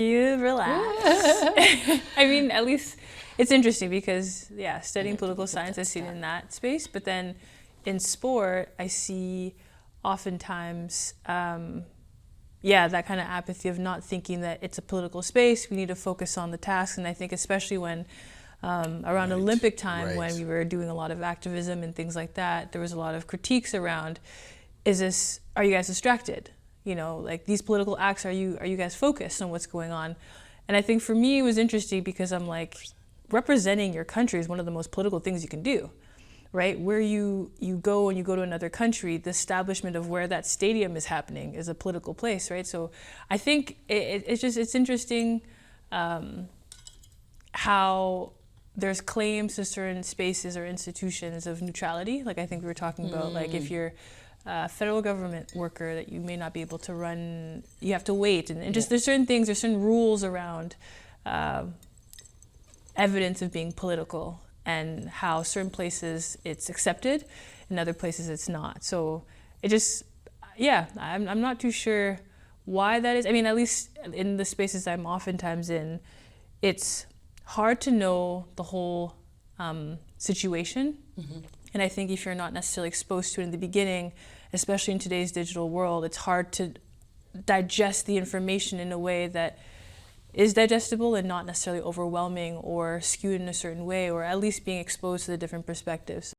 You relax. I mean, at least it's interesting because, yeah, studying political science, I've seen in that space. But then in sport, I see oftentimes, that kind of apathy of not thinking that it's a political space. We need to focus on the task. And I think especially when around Olympic time, when we were doing a lot of activism and things like that, there was a lot of critiques around, are you guys distracted? You know, like these political acts, are you guys focused on what's going on? And I think for me it was interesting because I'm like, representing your country is one of the most political things you can do, right? Where you go and you go to another country, the establishment of where that stadium is happening is a political place, right? So I think it's interesting how there's claims to certain spaces or institutions of neutrality. Like I think we were talking about, like if you're federal government worker that you may not be able to run, you have to wait, and just there's certain rules around evidence of being political and how certain places it's accepted and other places it's not. So it just, I'm not too sure why that is. I mean, at least in the spaces I'm oftentimes in, it's hard to know the whole situation. And I think if you're not necessarily exposed to it in the beginning, especially in today's digital world, it's hard to digest the information in a way that is digestible and not necessarily overwhelming or skewed in a certain way, or at least being exposed to the different perspectives.